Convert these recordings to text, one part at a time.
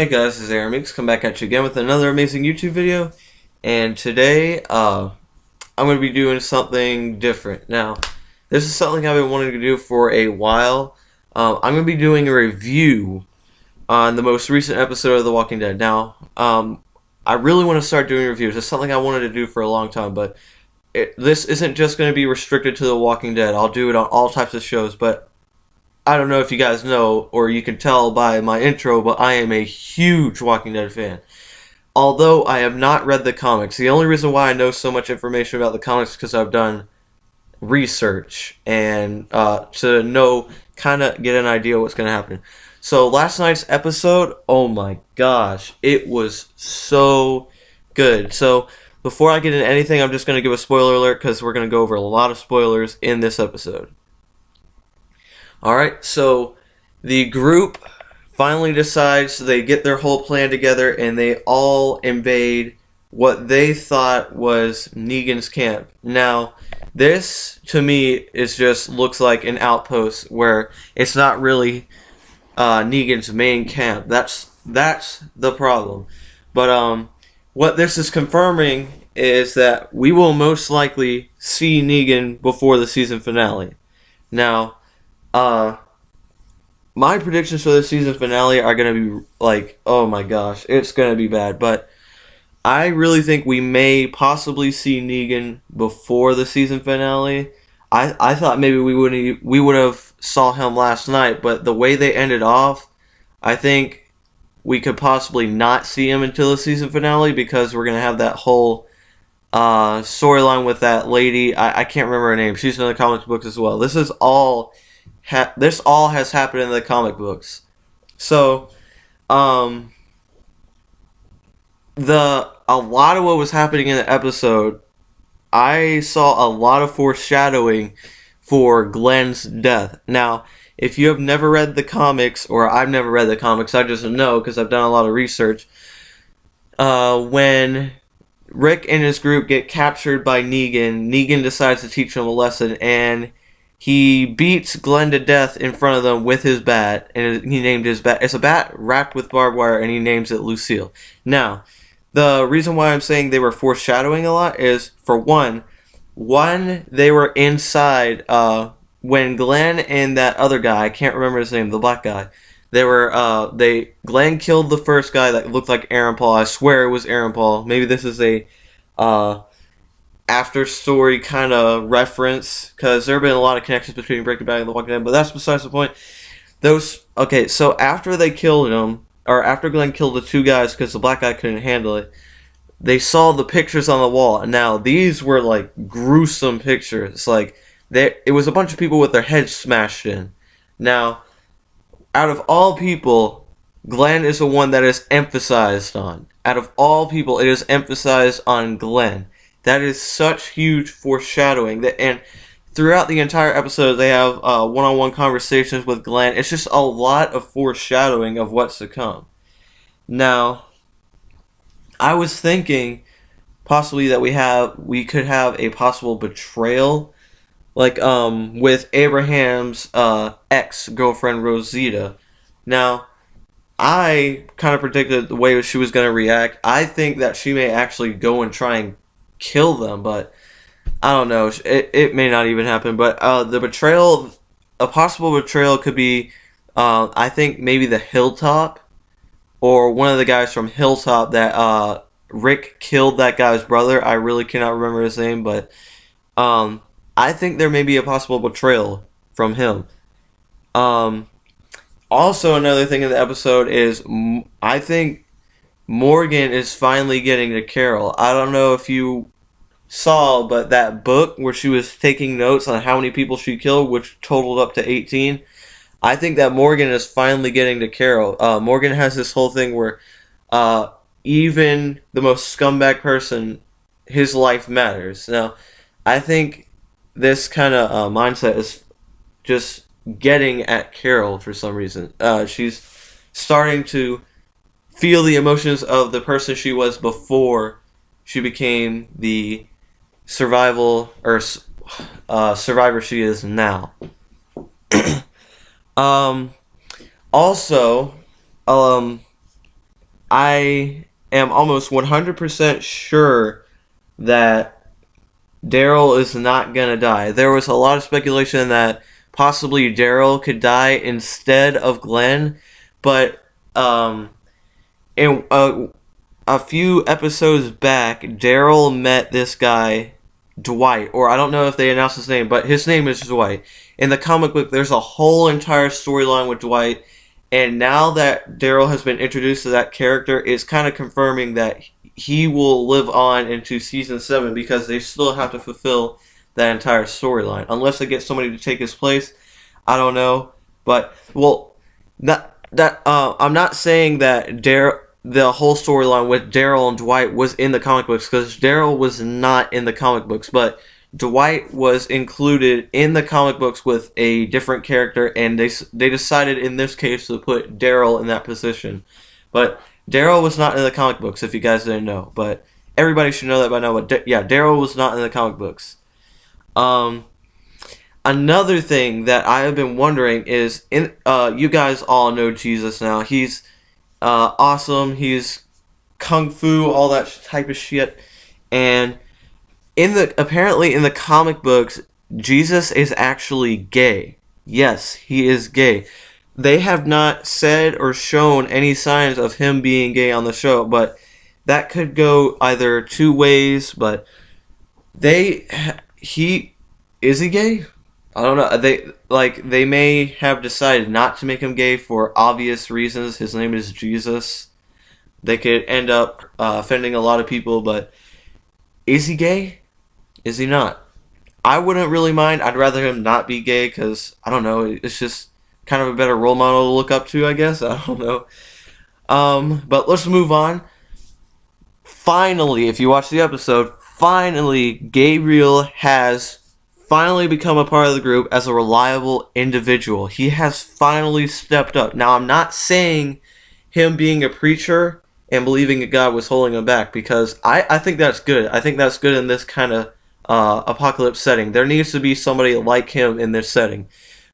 Hey guys, this is Aaron Meeks. Come back at you again with another amazing YouTube video. And today, I'm going to be doing something different. Now, this is something I've been wanting to do for a while. I'm going to be doing a review on the most recent episode of The Walking Dead. Now, I really want to start doing reviews. It's something I wanted to do for a long time, but this isn't just going to be restricted to The Walking Dead. I'll do it on all types of shows, but I don't know if you guys know or you can tell by my intro, but I am a huge Walking Dead fan. Although I have not read the comics. The only reason why I know so much information about the comics is because I've done research and to know, kind of get an idea what's going to happen. So last night's episode, oh my gosh, it was so good. So before I get into anything, I'm just going to give a spoiler alert because we're going to go over a lot of spoilers in this episode. Alright, so the group finally decides, they get their whole plan together and they all invade what they thought was Negan's camp. Now, this to me looks like an outpost where it's not really Negan's main camp. That's the problem. But what this is confirming is that we will most likely see Negan before the season finale. Now, my predictions for the season finale are going to be like, oh my gosh, it's going to be bad. But I really think we may possibly see Negan before the season finale. I thought maybe we would have saw him last night, but the way they ended off, I think we could possibly not see him until the season finale because we're going to have that whole storyline with that lady. I can't remember her name. She's in the comic books as well. This all has happened in the comic books. So, a lot of what was happening in the episode, I saw a lot of foreshadowing for Glenn's death. Now, if you have never read the comics, or I've never read the comics, I just know because I've done a lot of research. When Rick and his group get captured by Negan, Negan decides to teach them a lesson, and he beats Glenn to death in front of them with his bat, and he named his bat. It's a bat wrapped with barbed wire, and he names it Lucille. Now, the reason why I'm saying they were foreshadowing a lot is, for one, they were inside, when Glenn and that other guy, I can't remember his name, the black guy, Glenn killed the first guy that looked like Aaron Paul. I swear it was Aaron Paul. Maybe this is a, after story kind of reference, because there have been a lot of connections between Breaking Bad and The Walking Dead, but that's besides the point. So after they killed him, or after Glenn killed the two guys because the black guy couldn't handle it, they saw the pictures on the wall. And now these were like gruesome pictures. Like, it was a bunch of people with their heads smashed in. Now, out of all people, Glenn is the one that is emphasized on. Out of all people, it is emphasized on Glenn. That is such huge foreshadowing. And throughout the entire episode, they have one-on-one conversations with Glenn. It's just a lot of foreshadowing of what's to come. Now, I was thinking possibly that we could have a possible betrayal, like with Abraham's ex-girlfriend Rosita. Now, I kind of predicted the way she was going to react. I think that she may actually go and try and kill them, but I don't know. It may not even happen. But the betrayal, a possible betrayal could be, I think maybe the Hilltop, or one of the guys from Hilltop that Rick killed that guy's brother. I really cannot remember his name, but I think there may be a possible betrayal from him. Also, another thing in the episode is I think Morgan is finally getting to Carol. I don't know if you saw, but that book where she was taking notes on how many people she killed, which totaled up to 18, I think that Morgan is finally getting to Carol. Morgan has this whole thing where even the most scumbag person, his life matters. Now, I think this kind of mindset is just getting at Carol for some reason. She's starting to feel the emotions of the person she was before she became the survivor she is now. Also, I am almost 100% sure that Daryl is not gonna die. There was a lot of speculation that possibly Daryl could die instead of Glenn, but in a few episodes back, Daryl met this guy, Dwight, or I don't know if they announced his name, but his name is Dwight. In the comic book, there's a whole entire storyline with Dwight, and now that Daryl has been introduced to that character, it's kind of confirming that he will live on into season 7 because they still have to fulfill that entire storyline. Unless they get somebody to take his place, I don't know. But, well, I'm not saying that the whole storyline with Daryl and Dwight was in the comic books, because Daryl was not in the comic books, but Dwight was included in the comic books with a different character, and they decided in this case to put Daryl in that position. But Daryl was not in the comic books, if you guys didn't know. But everybody should know that by now. But yeah, Daryl was not in the comic books. Another thing that I have been wondering is, you guys all know Jesus now. He's awesome. He's kung fu, all that type of shit. And apparently in the comic books, Jesus is actually gay. Yes, he is gay. They have not said or shown any signs of him being gay on the show, but that could go either two ways. But is he gay? I don't know. They may have decided not to make him gay for obvious reasons. His name is Jesus. They could end up offending a lot of people, but is he gay? Is he not? I wouldn't really mind. I'd rather him not be gay because, I don't know, it's just kind of a better role model to look up to, I guess. I don't know. But let's move on. Finally, if you watch the episode, finally, Gabriel has finally become a part of the group as a reliable individual. He has finally stepped up. Now, I'm not saying him being a preacher and believing that God was holding him back, because I think that's good. I think that's good in this kind of apocalypse setting. There needs to be somebody like him in this setting.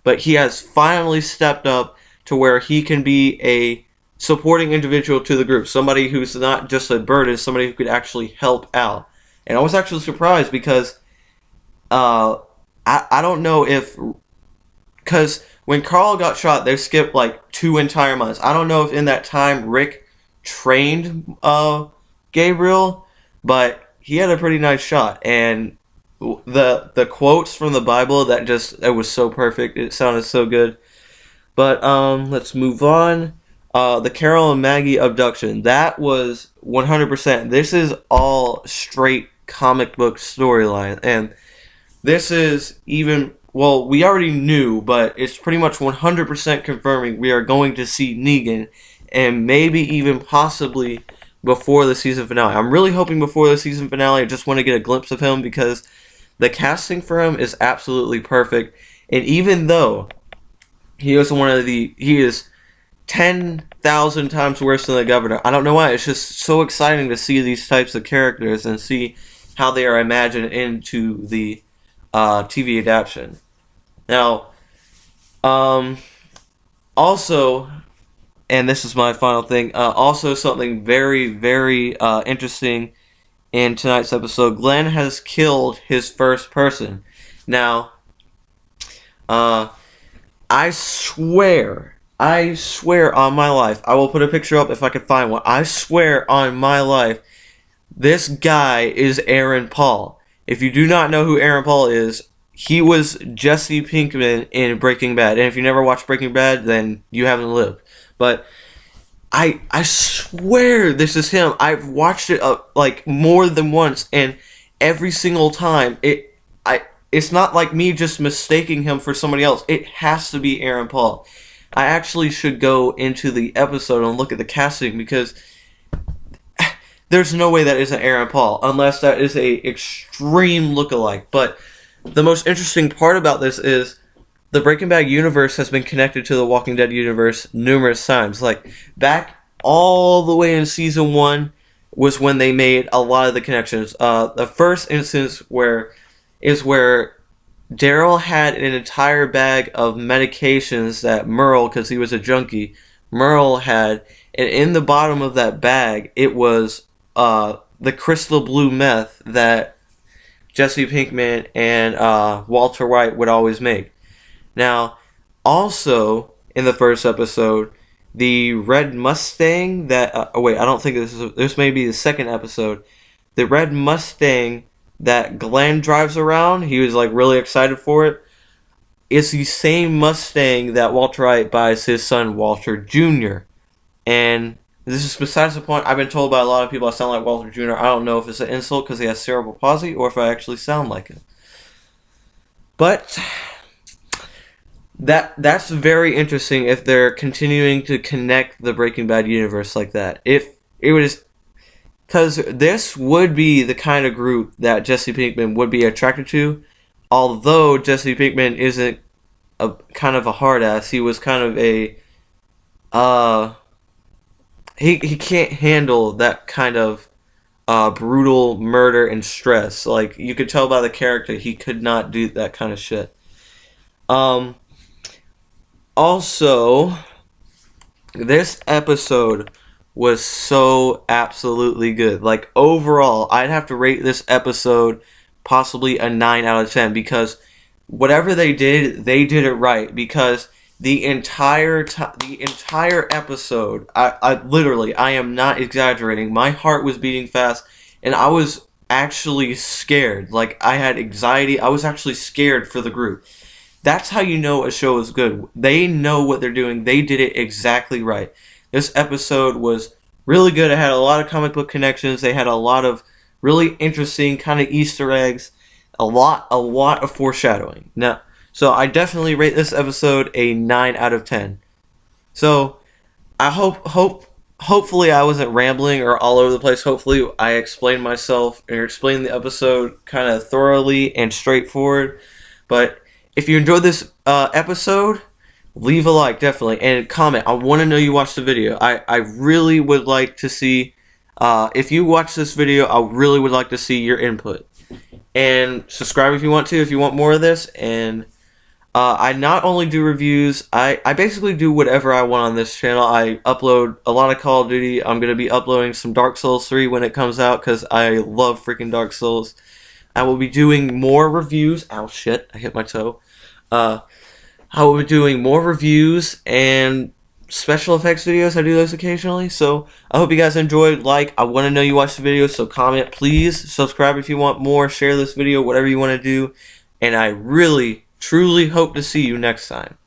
But he has finally stepped up to where he can be a supporting individual to the group. Somebody who's not just a burden, somebody who could actually help out. And I was actually surprised because I don't know if... Because when Carl got shot, they skipped like 2 entire months. I don't know if in that time Rick trained Gabriel, but he had a pretty nice shot. And the quotes from the Bible, it was so perfect. It sounded so good. But let's move on. The Carol and Maggie abduction. That was 100%. This is all straight comic book storyline. And this is even... Well, we already knew, but it's pretty much 100% confirming we are going to see Negan, and maybe even possibly before the season finale. I'm really hoping before the season finale. I just want to get a glimpse of him because the casting for him is absolutely perfect. And even though he is 10,000 times worse than the Governor, I don't know why. It's just so exciting to see these types of characters and see how they are imagined into the TV adaptation. Now, also, and this is my final thing, also something very, very interesting in tonight's episode. Glenn has killed his first person. Now, I swear on my life, I will put a picture up if I can find one. I swear on my life, this guy is Aaron Paul. If you do not know who Aaron Paul is, he was Jesse Pinkman in Breaking Bad. And if you never watched Breaking Bad, then you haven't lived. But I swear this is him. I've watched it like more than once, and every single time it's not like me just mistaking him for somebody else. It has to be Aaron Paul. I actually should go into the episode and look at the casting, because there's no way that isn't Aaron Paul, unless that is a extreme lookalike. But the most interesting part about this is the Breaking Bad universe has been connected to the Walking Dead universe numerous times. Like, back all the way in season 1 was when they made a lot of the connections. The first instance where Daryl had an entire bag of medications that Merle, because he was a junkie, Merle had, and in the bottom of that bag, it was the crystal blue meth that Jesse Pinkman and Walter White would always make. Now, also in the first episode, the red Mustang that oh wait, I don't think this may be the second episode. The red Mustang that Glenn drives around, he was like really excited for it. It's the same Mustang that Walter White buys his son Walter Jr. And this is besides the point. I've been told by a lot of people I sound like Walter Jr. I don't know if it's an insult because he has cerebral palsy or if I actually sound like him. But that's very interesting if they're continuing to connect the Breaking Bad universe like that. If it was, because this would be the kind of group that Jesse Pinkman would be attracted to. Although Jesse Pinkman isn't a kind of a hard ass, he was kind of a he can't handle that kind of brutal murder and stress. Like you could tell by the character, he could not do that kind of shit. Also, this episode was so absolutely good. Like overall, I'd have to rate this episode possibly a 9 out of 10 because whatever they did it right. Because the entire episode, I literally, I am not exaggerating. My heart was beating fast, and I was actually scared. Like I had anxiety. I was actually scared for the group. That's how you know a show is good. They know what they're doing. They did it exactly right. This episode was really good. It had a lot of comic book connections. They had a lot of really interesting kind of Easter eggs, a lot of foreshadowing. Now, so I definitely rate this episode a 9 out of 10. So I hopefully I wasn't rambling or all over the place. Hopefully I explained myself or explained the episode kind of thoroughly and straightforward. But if you enjoyed this episode, leave a like definitely and comment. I want to know you watched the video. I really would like to see. If you watch this video, I really would like to see your input. And subscribe if you want to, if you want more of this. And I not only do reviews, I basically do whatever I want on this channel. I upload a lot of Call of Duty. I'm going to be uploading some Dark Souls 3 when it comes out because I love freaking Dark Souls. I will be doing more reviews. Ow, shit, I hit my toe. I will be doing more reviews and special effects videos. I do those occasionally. So I hope you guys enjoyed. I want to know you watched the video, so comment, please. Subscribe if you want more. Share this video, whatever you want to do. And I really, truly hope to see you next time.